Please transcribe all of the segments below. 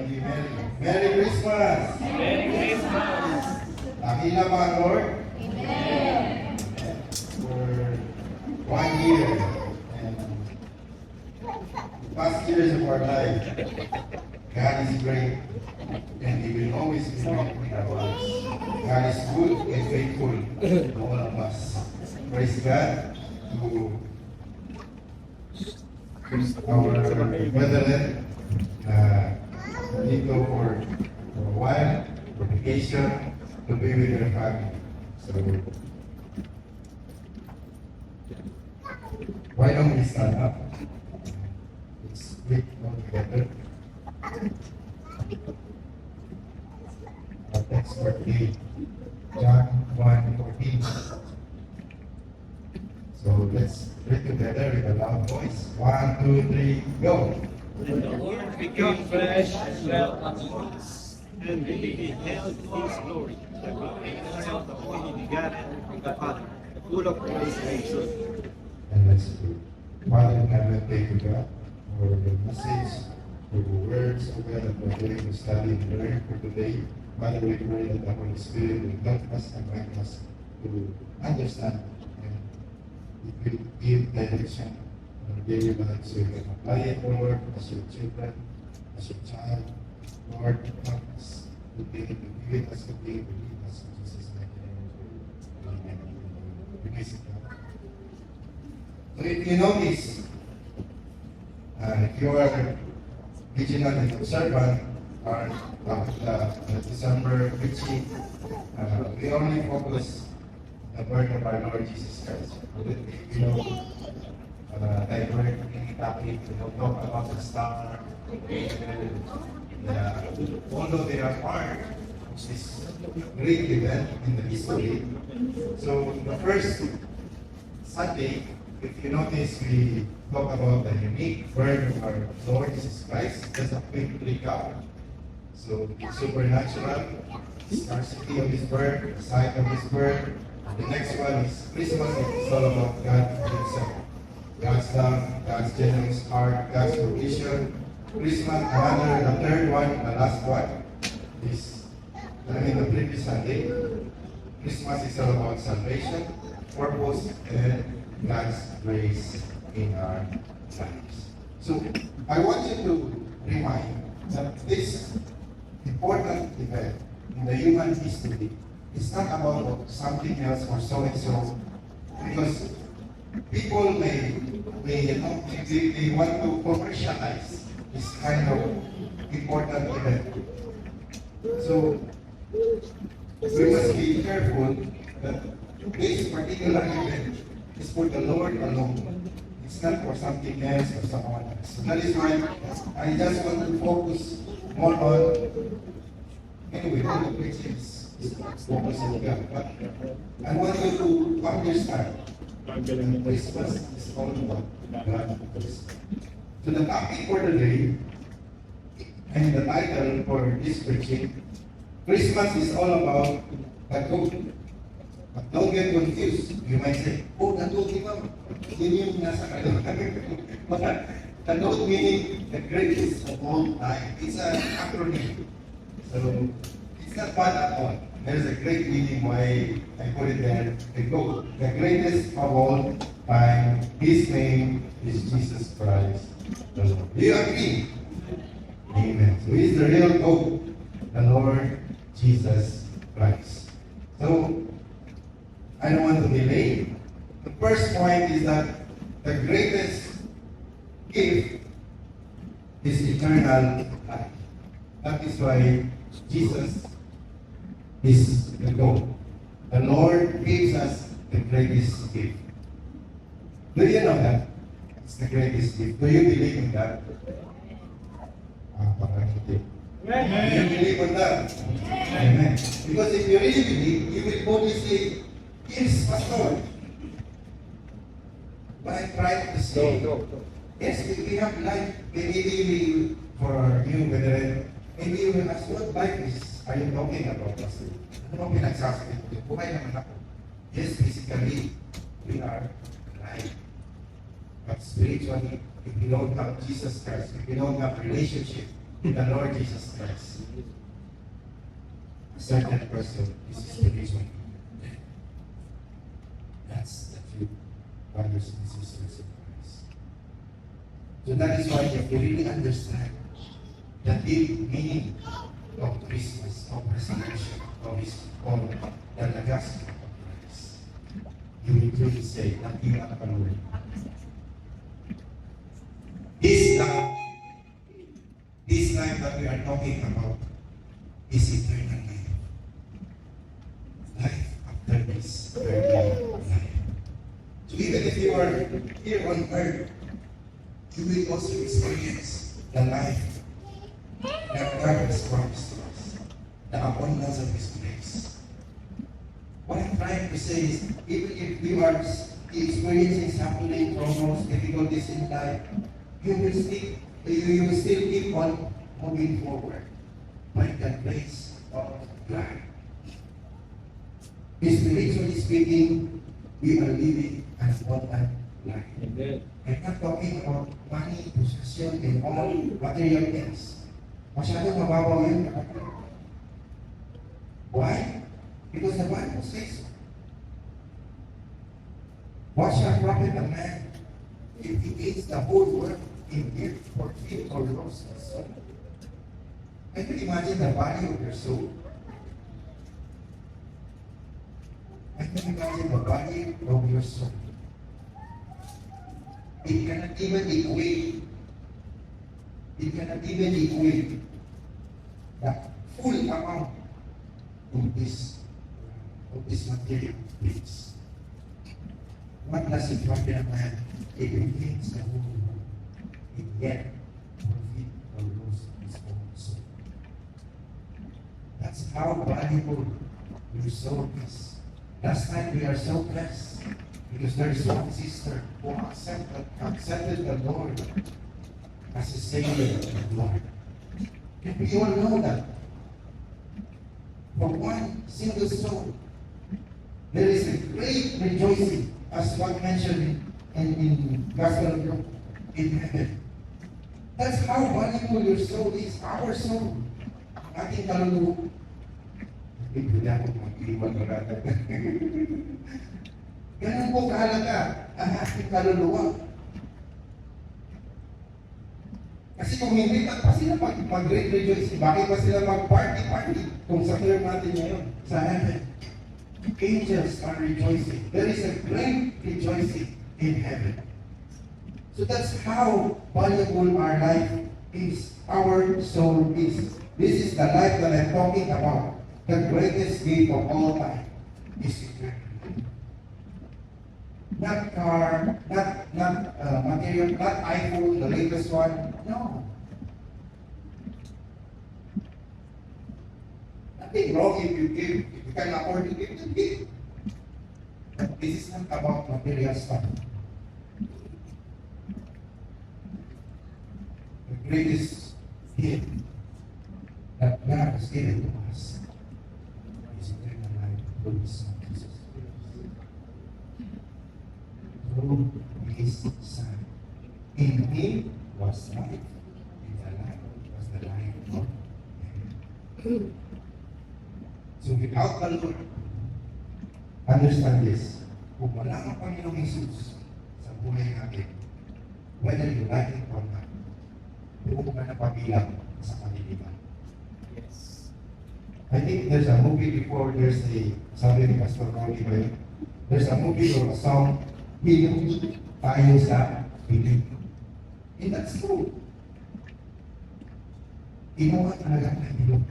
Thank you, Mary. Merry Christmas! Merry Christmas! Nakila ba ang Lord? Amen! For 1 year. And the past years of our life, God is great. And He will always be great in our lives. God is good and faithful to all of us. Praise God to our brethren need go for a while, for vacation, to be with their family. So, why don't we stand up? Let's read all together. Our text for today, John 1:14. So let's read together with a loud voice. 1, 2, 3, go! And the Word became flesh and dwelt among us, and we beheld His glory, the greatness of the only begotten of the Father, full of grace and truth. And let's pray. Father in heaven, thank you, God, for the message, for the words, oh God, that we're going to study and learn for today. Father, we pray that the Holy Spirit will help us and guide us to understand and it will give direction and give you life so you can apply it, Lord, as your children, as your child. Lord, help us to be able to give us to be able to lead us in Jesus' name. Amen. Praise God. So if you notice, if you are vigilant and observant, the December 15th, we only focus the birth of our Lord Jesus Christ. You know, divert any topic, talk about the star, although they are part of this great event in the history. So the first Sunday, if you notice, we talk about the unique birth of our Lord Jesus Christ. Just a quick recap. So, supernatural, scarcity of His birth, the sight of His birth. The next one is Christmas. It's all about God Himself. God's love, God's generous heart, God's provision. Christmas, the third one, the last one, is, the previous Sunday. Christmas is all about salvation, purpose, and God's grace in our lives. So, I want you to remind that this important event in the human history is not about something else or so and so, because people may they want to commercialize this kind of important event. So we must be careful that this particular event is for the Lord alone. It's not for something else or someone else. So that is why I just want to focus more on, anyway, all the preaching is focused on God. But I want you to understand that Christmas is all about God. So the topic for today and the title for this preaching, Christmas is all about the goat. But don't get confused. You might say, oh, the goat, yun yung nasa kalimutan. But the goat meaning the greatest of all time. It's an acronym. So it's not bad at all. There's a great meaning why I put it there. The goat, the greatest of all time. His name is Jesus Christ the Lord. Do you agree? Amen. So he's the real goat, the Lord Jesus Christ. So I don't want to delay. The first point is that the greatest gift is eternal life. That is why Jesus is the goal. The Lord gives us the greatest gift. Do you know that? It's the greatest gift. Do you believe in that? Do you believe in that? Amen. Because if you really believe, you will boldly say, yes, Pastor. But I try to say, yes, we have life. Maybe we, for our new brethren, maybe you will ask, what life is? Are you talking about, Pastor? Ano bang pinagsasabi ko? Buhay naman ako. Yes, physically, we are alive. But spiritually, if we don't have Jesus Christ, if we don't have relationship in the Lord Jesus Christ. A certain person is spiritual. That's the truth, brothers and sisters in Christ. So that is why if you really understand the deep meaning of Christmas, of resurrection, of His call, the legacy of Christ, you will truly say, "Nakita ka, Lord." This life that we are talking about is eternal life. Life after this earthly life. So even if you are here on earth, you will also experience the life that God has promised to us, the abundance of His grace. What I'm trying to say is, even if you are experiencing suffering, troubles, difficulties in life, you will still keep on moving forward by the grace of God. Spiritually speaking, we are living an abundant life. Amen. I'm not talking about money, possession, and all material things. Masyadong mababaw yun. Why? Because the Bible says so. What shall profit a man if he gains the whole world in gift for feet or loss his soul? Can you imagine the value of your soul? Can you imagine the value of your soul? It cannot even equate the full amount of this material things. What does it profit a man if he gains the whole world and yet forfeit or lose his own soul? That's how valuable your soul is. Last night we are so blessed because there is one sister who accepted the Lord as a Savior and Lord. And we all know that for one single soul, there is a great rejoicing, as one mentioned in Gospel of Luke, in heaven. That's how valuable your soul is, our soul. Ating kaluluwa. Hindi ako mag-iwan marata. Ganun po kahalaga ang ating kaluluwa. Kasi kung hindi pa sila mag-rejoice, bakit pa sila mag-party kung sa term natin ngayon, sa heaven? Angels are rejoicing. There is a great rejoicing in heaven. So that's how valuable our life is, our soul is. This is the life that I'm talking about. The greatest gift of all time is eternity. Not car, not material, not iPhone, the latest one. No. Nothing wrong if you can afford to give, then give. But this is not about material stuff. The greatest gift that God has given to us is eternal life through His Son, Jesus Christ. Through His Son. In Him was life, and the life was the light of heaven. So without the Lord, understand this, kung wala ang Panginoong Jesus sa buhay natin, whether you like it or not, doon ka na pabilang sa kaliliman. Yes. I think there's a movie before, sabi ni Pastor Rolly ba yun? There's a movie or a song, Pilong tayo sa piling. And that's true. Ginawa talaga ng pilong.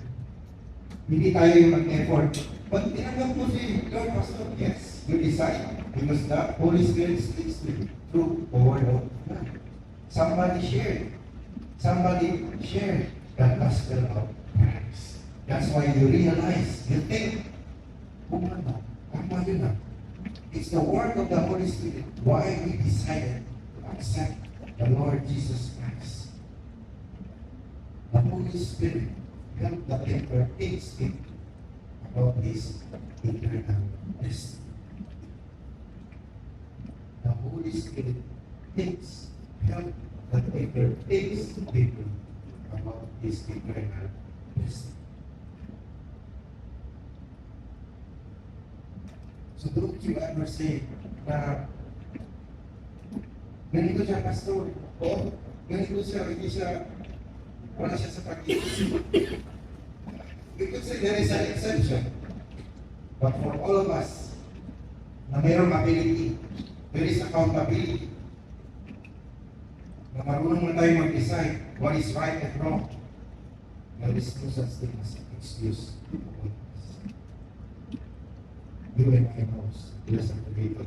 Hindi tayo yung mag-effort. But tinanggap ko si Lord Pastor, yes, you decide. Because the Holy Spirit speaks to you through the Word of God. Somebody shared the gospel of Christ. That's why you realize, you think, tama yun na. It's the work of the Holy Spirit why we decided to accept the Lord Jesus Christ. The Holy Spirit helped the leper speak about this eternal destiny. The Holy Spirit helped the leper speak about His eternal blessing. So don't you ever say na ganito siya, pastor, o ganito siya, hindi siya, wala siya sa pag-iisip. We could say there is an exception. But for all of us, na mayroong ability, there is accountability. Na marunong na tayo mag-decide what is right and wrong. There is no such thing as an excuse. You and I knows, there's a creator.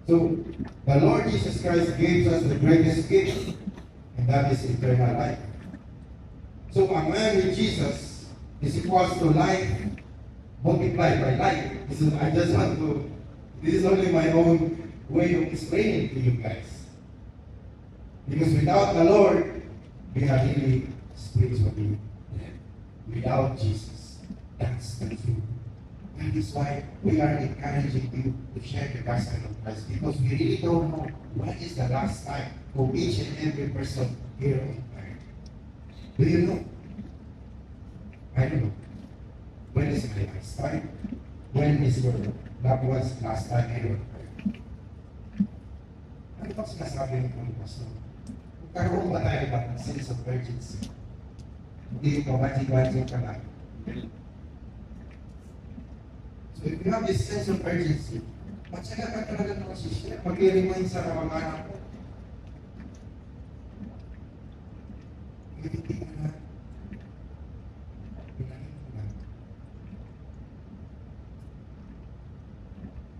So, the Lord Jesus Christ gives us the greatest gift, and that is eternal life. So, a man with Jesus is equals to life multiplied by life. This is only my own way of explaining to you guys. Because without the Lord, we are really spiritually dead. Without Jesus, that's the truth. That is why we are encouraging you to share the gospel of Christ, because we really don't know when is the last time for each and every person here on earth. Do you know? I don't know. When is my last time? When is your loved one's last time here on earth? Ano ba sinasabi ng mga pastor? Karoon ba tayo ba ng sense of urgency? Hindi ko maji-maji ka lang. So if you have this sense of urgency, matyaga ka talaga ng masishare, mag-i-remind sa kamag-anak mo. Hindi ka na.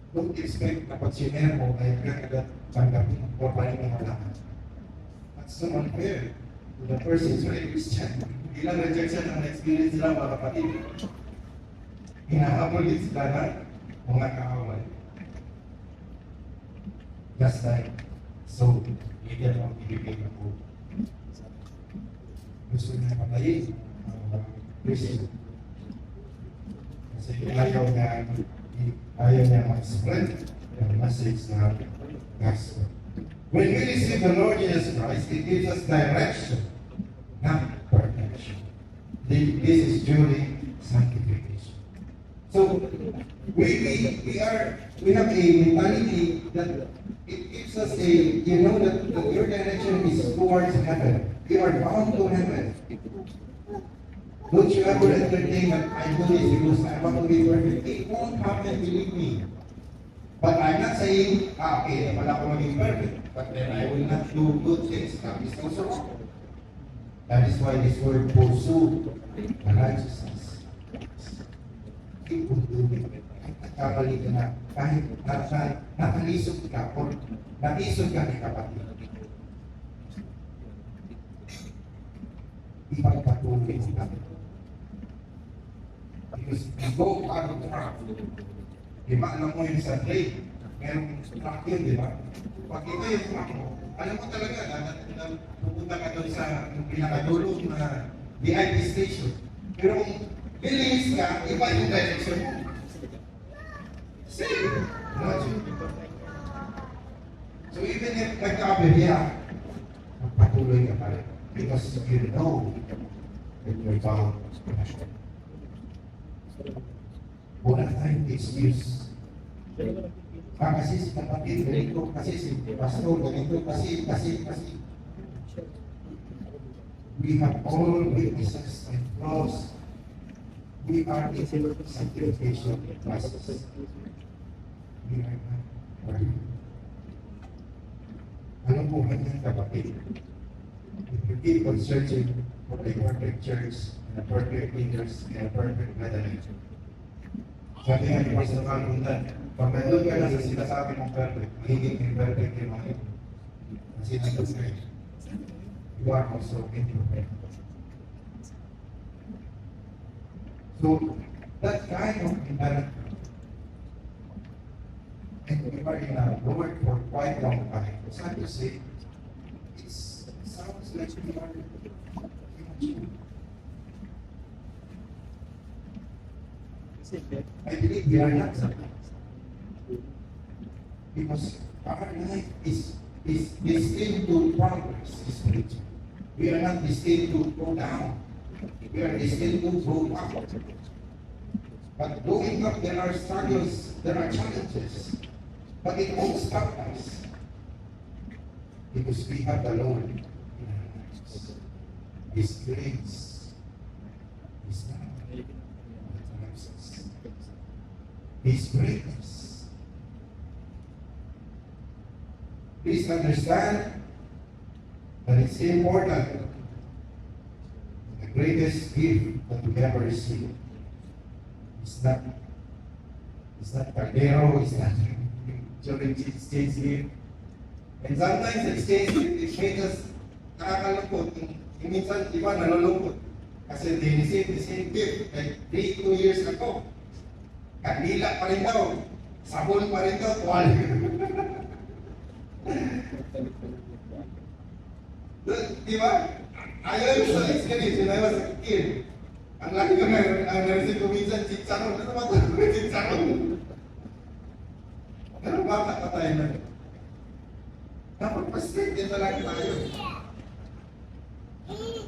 Don't expect na pag sinare mo ay agad tanggapin o paling mga lahat. That's so unfair to the person who's already Christian. Ilang rejection ang experience nila mga kapatid. Hinahabol din sila na mga kaaway. Just like, so, hindi ang ibigay na po. Gusto niya patayin ang Christian. Kasi ayaw niya mag-spread ang message na gospel. When we receive the Lord Jesus Christ, it gives us direction, not perfection. This is during sanctification. So we have a mentality that it gives us that your direction is towards heaven. We are bound to heaven. Don't you ever entertain that I do this because I want to be perfect. It won't happen, believe me. But I'm not saying, okay, wala ko maging perfect, but then I will not do good things. That is also wrong. That is why this word pursue the righteousness. It will do it. Nagkabali ka na, kahit nakalisod ka o natisod ka ni kapatid. Ipagpatuloy mo lang. Because you go out of track. Diba, alam mo yung sa trade, merong track yun, diba? Pag ito yung track mo, alam mo talaga na pupunta ka doon sa pinakadulog na VIP station. Pero kung bilis ka, iba yung direction mo. Same. Imagine. So even if nagkakabirya, magpatuloy ka pa rin. Because you know that you're bound to passion. Wala tayong excuse. Kasi si kapatid, ganito, kasi si pastor, ganito, kasi. We have all weaknesses and flaws. We are in sanctification process. We are not perfect. Anong buhay niyan, kapatid? If you keep on searching for a perfect church, and a perfect leaders, and a perfect medalist, sabi nga ni Pastor Kalundan, pag nandun ka na sa sinasabi mong perfect, magiging imperfect yung mga ito. Kasi nandun ka rin. You are also imperfect. So, that kind of mentality, and we are in a Lord for quite a long time. It's hard to say, it sounds like we are immature. I believe we are not sometimes. Because our life is is destined to progress spiritually. We are not destined to go down. We are destined to go up. But going up, there are struggles, there are challenges. But it won't stop us. Because we have the Lord in our lives. His grace is not what drives us. His greatness. Please understand that it's important. The greatest gift that we ever received is not Caldero, it's not during exchange gift. And sometimes exchange gift, it makes us nakakalungkot. Minsan, iba nalulungkot. Kasi they receive the same gift. Like 2 years ago. Kandila pa rin daw. Sabon pa rin daw. Tuwal. Di ba? Ayaw sa experience when I was a kid. Ang laki ko na-receive ko minsan, chicharon. Ano ba ito? Chicharon. Pero bata pa tayo na. Dapat pa-straight din talaga tayo.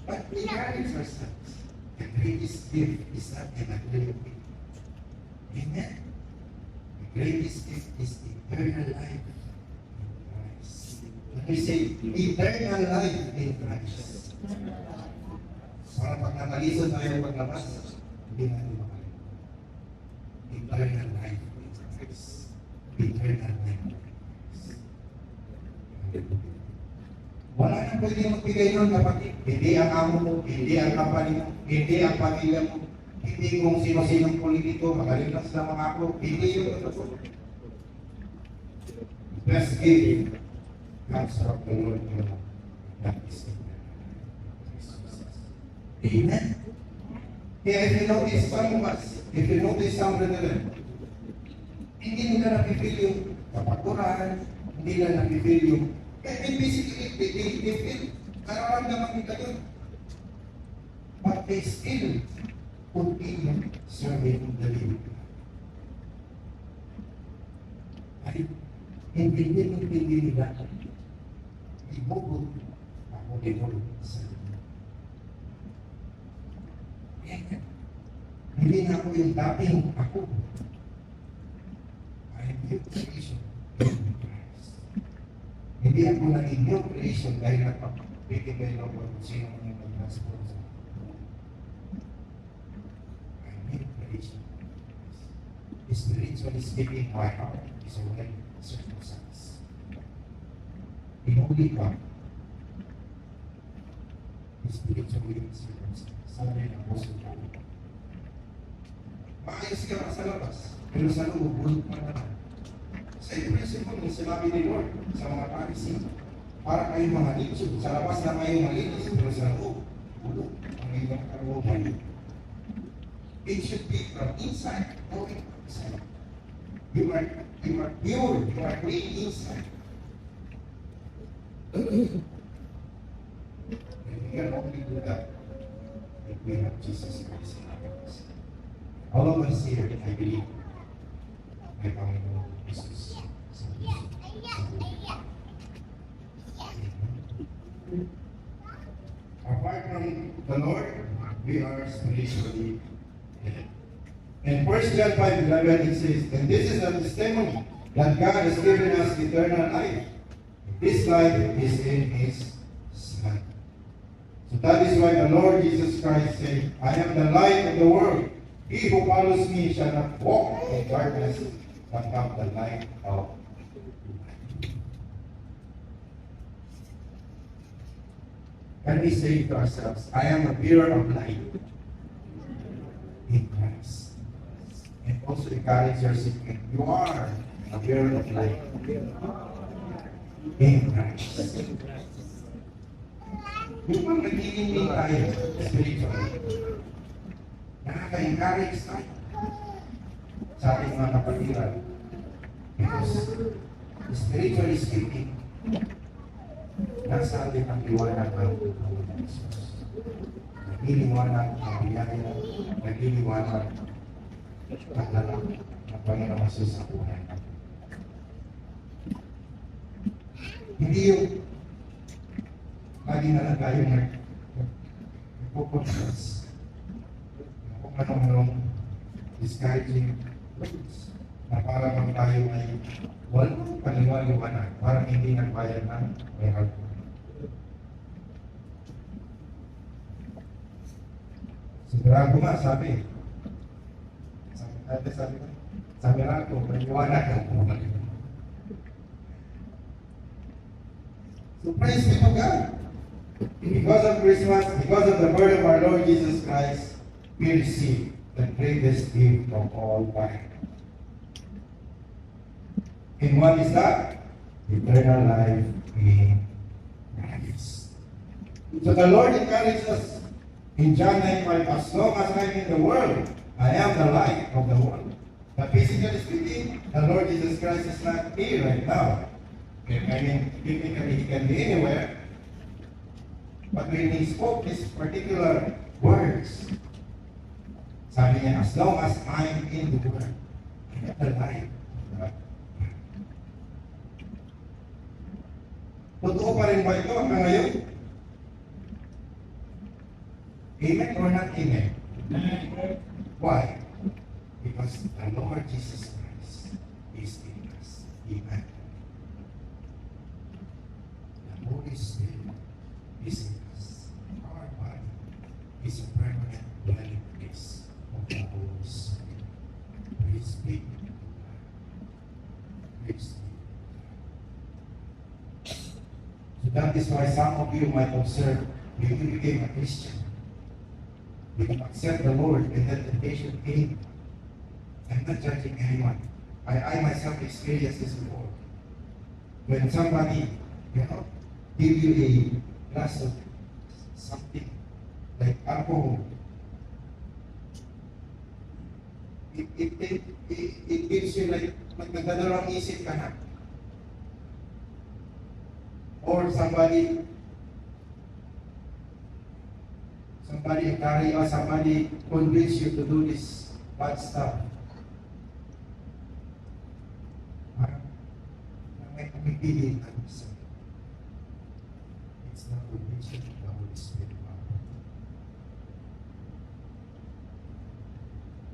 But we encourage ourselves. The greatest gift is not an material gift. Amen. The greatest gift is eternal life in Christ. When we say eternal life in Christ, para pag natalisan tayo paglabas, hindi natin makalimutan. Eternal life in Christ. Eternal life in Christ. Wala nang pwede magbigay nun, kapatid. Hindi ang amo mo, hindi ang company mo, hindi ang pamilya mo, hindi kung sino-sinong politiko, magaling lang sila mga ako, hindi yun. Best gift comes from the Lord God. That is it. Amen. Kaya if you notice some of us, if you notice some brethren, hindi nila napipil yung kapaguran, hindi nila napipil yung basically, they feel, nararamdaman nila yun. But they still continue serving the living God. Ay, hindi nila ibubot ako dinulog sa inyo. Hindi na ako yung dating ako. I am new creation in Christ. Hindi ako naging new creation dahil nagpapibigay ng kung sino ang yung mag-transport sa akin. I am new creation in Christ. Spiritually speaking, my heart is already circumcised. Pinuli ka, spiritually circumcised. Sabi ng Apostle Paul. Maayos ka sa labas, pero sa loob, bulot pa naman. Sa principle ng sinabi ni Lord sa mga Pharisee, para kayong mga litso, sa labas na kayo malinis, pero sa loob, bulot ang inyong kalooban. It should be from inside going outside. You are pure, you are clean inside. And we can only do that if we have Jesus Christ in our lives. All of us here, I believe, may Panginoon Jesus sa puso. Apart from the Lord, we are spiritually dead. In 1 John 5:11 it says, and this is a testimony that God has given us eternal life. This life is in His Son. So that is why the Lord Jesus Christ said, I am the light of the world. He who follows me shall not walk in darkness, but have the light of life. Can we say to ourselves, I am a bearer of light in Christ? And also encourage yourself, you are a bearer of light in Christ. Yung mga nagiging tayo spiritually, nakaka-encourage tayo sa ating mga kapatiran. Because spiritually speaking, nasa atin ang liwanag ng Panginoon Jesus. Nagliliwanag ang biyaya, nagliliwanag ang lalak ng Panginoon Jesus sa buhay natin. Hindi yung lagi na lang tayo nagpupuntas kung anong discouraging words na para bang tayo ay walang paniwaliwanag, parang hindi nagbayad ng mayroon. Sigurado nga, sabi nga ko, paniwala ka. So praise be to God. Because of Christmas, because of the birth of our Lord Jesus Christ, we receive the greatest gift of all time. And what is that? Eternal life in Christ. So the Lord encourages us in John 9:5, as long as I'm in the world, I am the light of the world. But physically speaking, the Lord Jesus Christ is not here right now. Okay, I mean, technically he can be anywhere. But when he spoke these particular words, sabi niya, as long as I'm in the world, I am the light. Totoo pa rin ba ito hanggang ngayon? Amen or not amen? Why? Because the Lord Jesus Christ is in us. Amen. The Holy Spirit is in us. Our body is a permanent dwelling place of the Holy Spirit. Praise be to God. Praise be. So that is why some of you might observe when you became a Christian. You accept the Lord and then temptation came. I'm not judging anyone. I myself experienced this before. When somebody, give you a glass of something like alcohol, it gives you like nagdadalawang isip ka na. Or somebody carry or somebody convince you to do this bad stuff. It's not conviction of the Holy Spirit.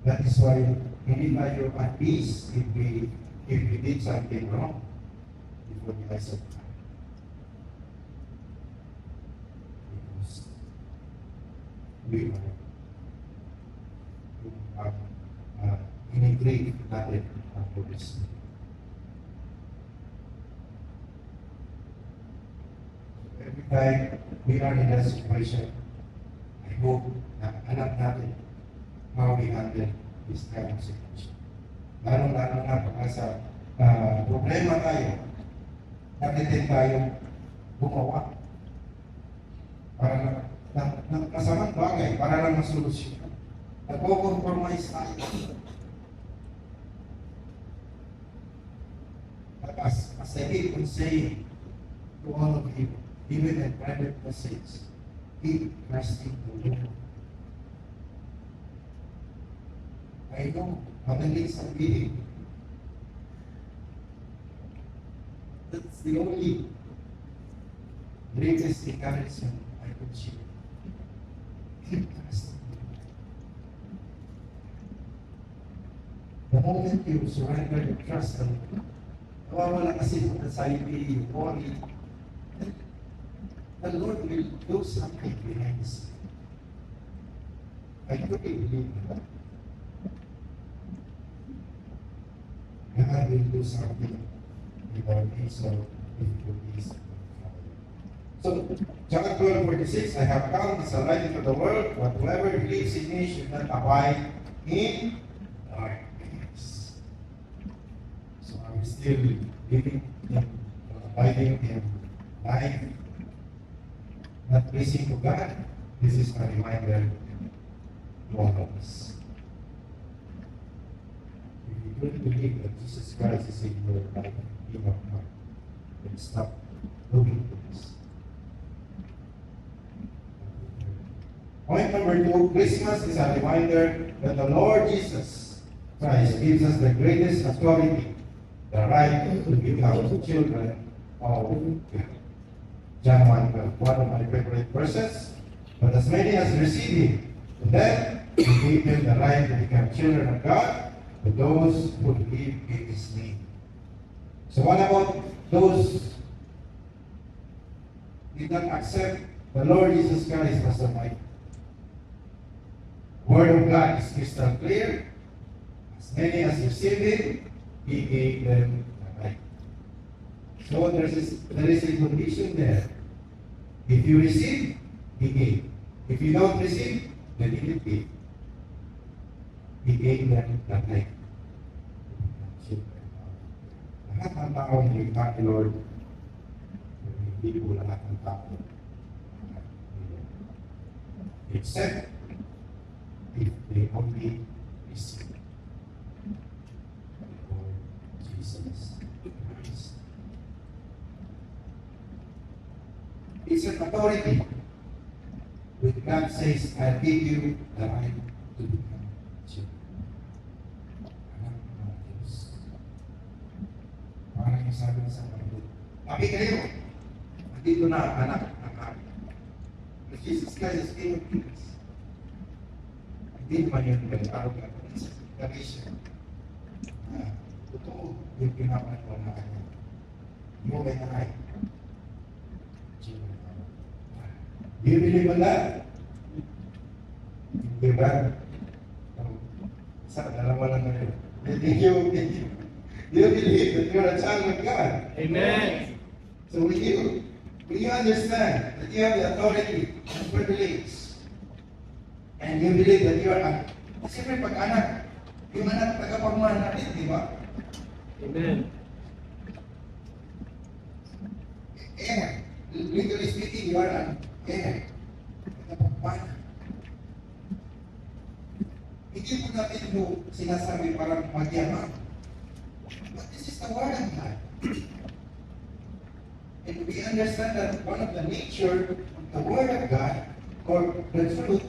That is why hindi tayo at peace if we did something wrong before the eyes of God. We are in-agree natin ang Holy Spirit. Every time we are in that situation, I hope na alam natin how we handle this kind of situation. Lalo-lalo na pagka sa problema tayo, natin tayo gumawa para ng kasamang bagay para lang masolusyon. Nagko-compromise tayo. But as I keep on saying to all of you, even in private message, keep trusting the Lord. I know, madaling sabihin. That's the only greatest encouragement I could share. Keep trusting the Lord. The moment you surrender your trust, nawawala kasi yung anxiety, yung worry, the Lord will do something behind the scene. I truly believe that. God will do something in our days of difficulties. So, John 12:46, I have come as a light into the world, but whoever believes in me should not abide in darkness. So, are we still living in, abiding in life, not pleasing to God? This is a reminder to all of us. If you truly believe that Jesus Christ is in your life, in your heart, then stop looking to this. Point number 2, Christmas is a reminder that the Lord Jesus Christ gives us the greatest authority, the right to become children of God. John 1:12, one of my favorite verses. But as many as receive him, to them he gave them the right to become children of God, to those who believe in his name. So what about those who did not accept the Lord Jesus Christ as the Almighty? Word of God is crystal clear. As many as receive him, he gave them the right. So there is a condition there. If you receive, he gave. If you don't receive, then he didn't give. He gave them the right. Lahat ng tao hindi ka ni Lord. Hindi po lahat ng tao. Except if they only receive the Lord Jesus Christ. It's an authority. When God says, I'll give you the right to become children. Anak ng mga Diyos. Parang yung sabi na sa Bible, "Papi kayo, nandito na ang anak ng hari." But Jesus Christ is King of Kings. Hindi naman yun arrogant. It's a declaration. Totoo yung pinapagawa na kanya. You may right. Do you believe in that? Hindi ba? Sa dalawa lang na yun. Do you believe that you're a child of God? Amen. So will you understand that you have the authority and privilege? And you believe that you are siyempre pag anak, yung anak tagapagmahal natin, di ba? Amen. Legally speaking, you are an heir. Tagapagmahal. Hindi po natin mo sinasabi parang magyaman. But this is the word of God. And we understand that one of the nature of the word of God, or the truth,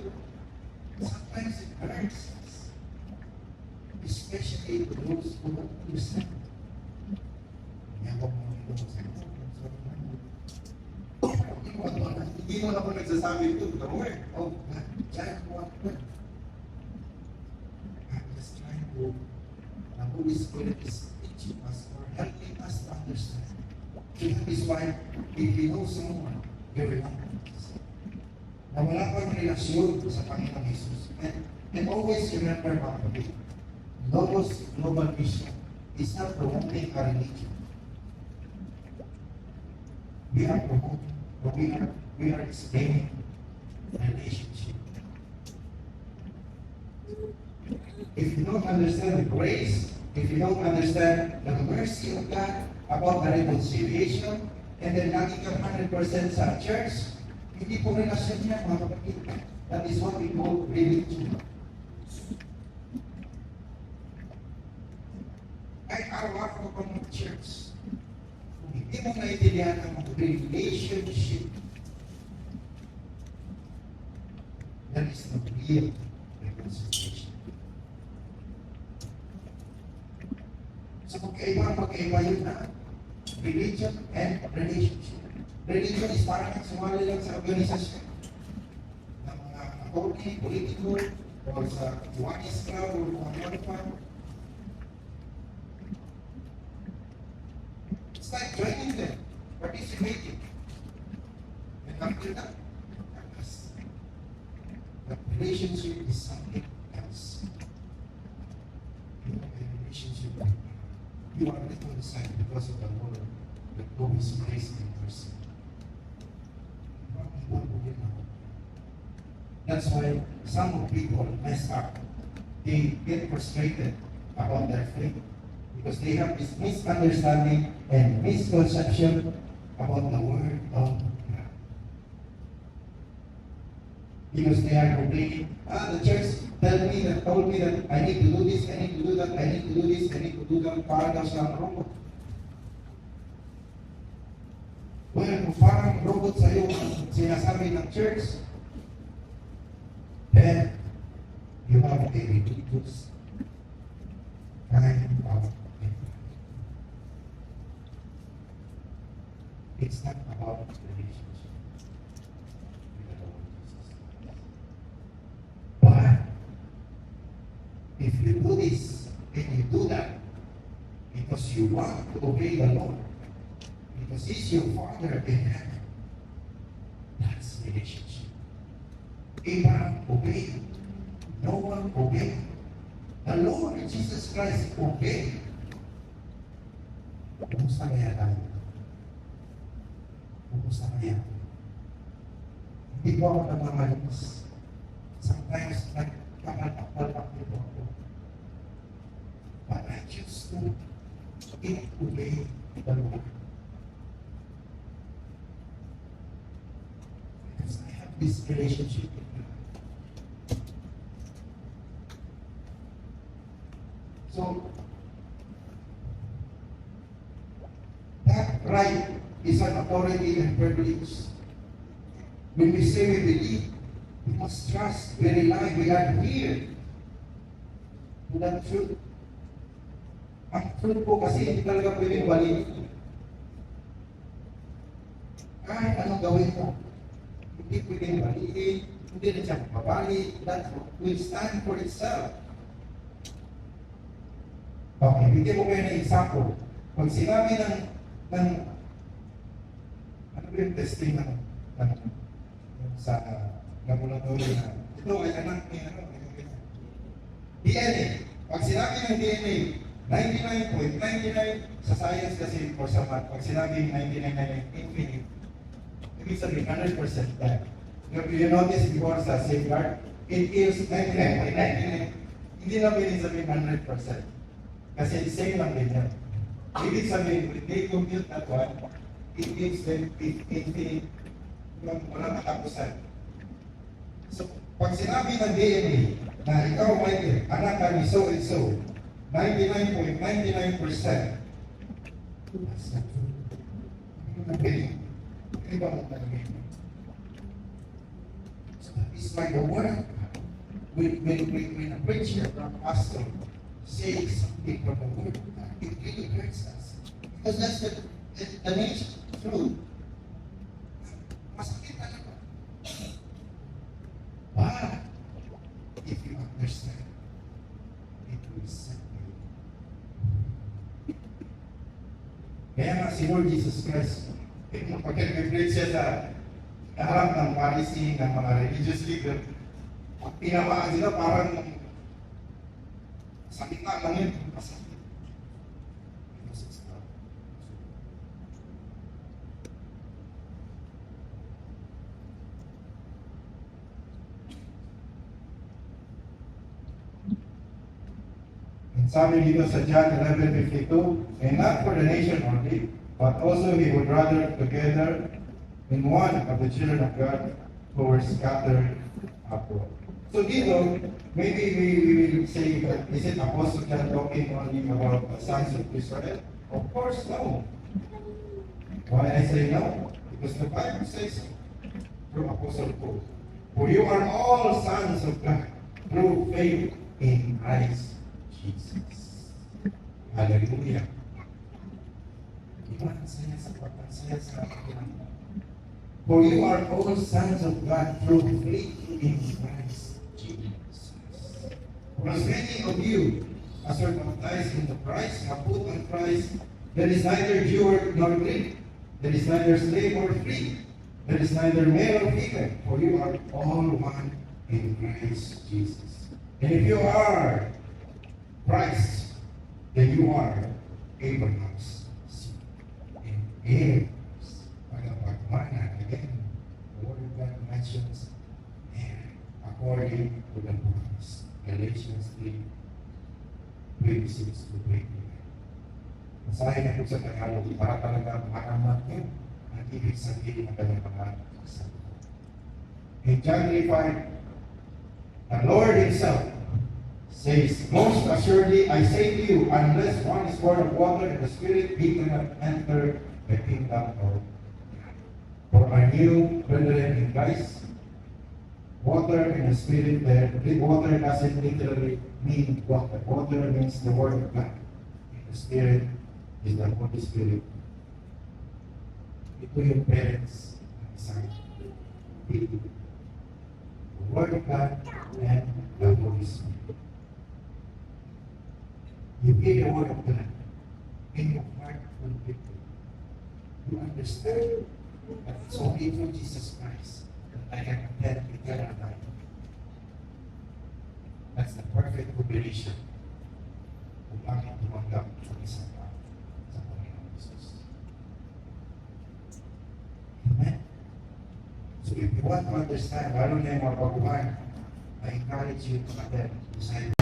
sometimes it hurts us. Especially to those who don't understand. Hindi mo na po nagsasabi ito, the word of God. John 1:1. I'm just trying to, the Holy Spirit is teaching us or helping us to understand. So that is why, if you know someone, you remember this. Na wala kang relasyon sa Panginoong Jesus. And always remember mga kapatid, Logos Global Mission is not promoting a religion. We are promoting, but we are explaining relationship. If you don't understand the grace, if you don't understand the mercy of God about the reconciliation, and then lagi kang 100% sa church, hindi po relasyon niya, mga kapatid. That is what we call religion. Kahit araw-araw ka ng church, kung hindi mo naintindihan ang relationship, that is the real reconciliation. So magkaiba yun na religion and relationship. Religion is parang sumali lang sa organisasyon ng mga authority, politiko, o sa Kiwanis Club, o kung ano pa. It's like joining them, participating. And after that, the relationship is something else. You know, a relationship with God. You are reconciled because of the Lord that God is grace and mercy. That's why some people mess up. They get frustrated about their faith because they have this misunderstanding and misconception about the Word of God. Because they are complaining, the church told me that I need to do this, I need to do that, I need to do this, I need to do that, para daw silang robot. Well, kung parang robot sa'yo ang sinasabi ng church, then you have a ridiculous kind of faith. It's not about relationship with the Lord Jesus Christ. But if you do this and you do that because you want to obey the Lord, because He's your Father in heaven, that's relationship. Abraham obeyed. Noah obeyed. The Lord Jesus Christ obeyed. Kumusta kaya tayo? Kumusta kaya? Hindi ko ako namamalas. Sometimes, nagkakalak-kalak dito ako. But I choose to obey the Lord. Because I have this relationship with God. So, that right is an authority and privilege. When we say we believe, we must trust, we rely, we adhere to that truth. Ang truth po kasi hindi talaga pwedeng baliin. Kahit anong gawin mo, hindi pwedeng baliin, hindi na siya mabali, that will stand for itself. Okay, bigyan ko kayo ng example. Pag sinabi ng ano ba yung testing sa laboratory na ito ay anak ni DNA. Pag sinabi ng DNA, 99.99 sa science kasi or sa math, pag sinabi 99.99 infinite, ibig sabihin 100% that. You notice before sa safeguard, it gives 99.99. Hindi na pwedeng sabihin 100%. Kasi same lang din yan. Ibig sabihin, when they compute that one, it gives them infinite, walang katapusan. So, pag sinabi ng DNA na ikaw, Michael, anak ka ni so and so, 99.99%, that's not true. Ano na pwede? Ano ba mo talaga? So, that is why the word, when a preacher or a pastor says something from the word, it really hurts us. Because that's the nature truth. Masakit talaga. But, if you understand, it will set you. Kaya nga si Lord Jesus Christ, pagka-preach siya sa harap ng Pharisee, ng mga religious leader, pinamaan sila parang sakit na lang yun. Masakit. Sabi dito sa John 11:52, and not for the nation only, but also he would rather together in one of the children of God who were scattered abroad. So dito, maybe we will say, is it Apostle John talking only about the sons of Israel? Of course, no. Why I say no? Because the Bible says so, through Apostle Paul. For you are all sons of God through faith in Christ Jesus. Hallelujah. Iba ang saya sa pagpansaya sa akin. For you are all sons of God through faith in Christ Jesus. Because many of you, as are baptized into Christ, have put on Christ, there is neither Jew nor Greek, there is neither slave nor free, there is neither male nor female, for you are all one in Christ Jesus. And if you are Christ, then you are Abraham's seed. And heirs, pagpagmana, again, the word of God mentions, and according to the promise, Galatians 3:26 to 29. Masahin na po sa Tagalog, para talaga makamat yun ang ibig sabihin ng kanyang mga salita. In John 3:5, the Lord Himself says, most assuredly I say to you, unless one is born of water and the Spirit, he cannot enter the kingdom of God. For our new brethren in Christ, water and the Spirit there, water doesn't literally mean water. Water means the Word of God. And the Spirit is the Holy Spirit. Ito yung parents ng isang baby. The Word of God and the Holy Spirit. You hear the Word of God, in your heart convicted. You understand that it's only through Jesus Christ that I can attend eternal life. That's the perfect combination kung bakit tumanggap ang isang tao sa Panginoon Jesus. Amen? So if you want to understand, lalo na yung mga baguhan, I encourage you to attend.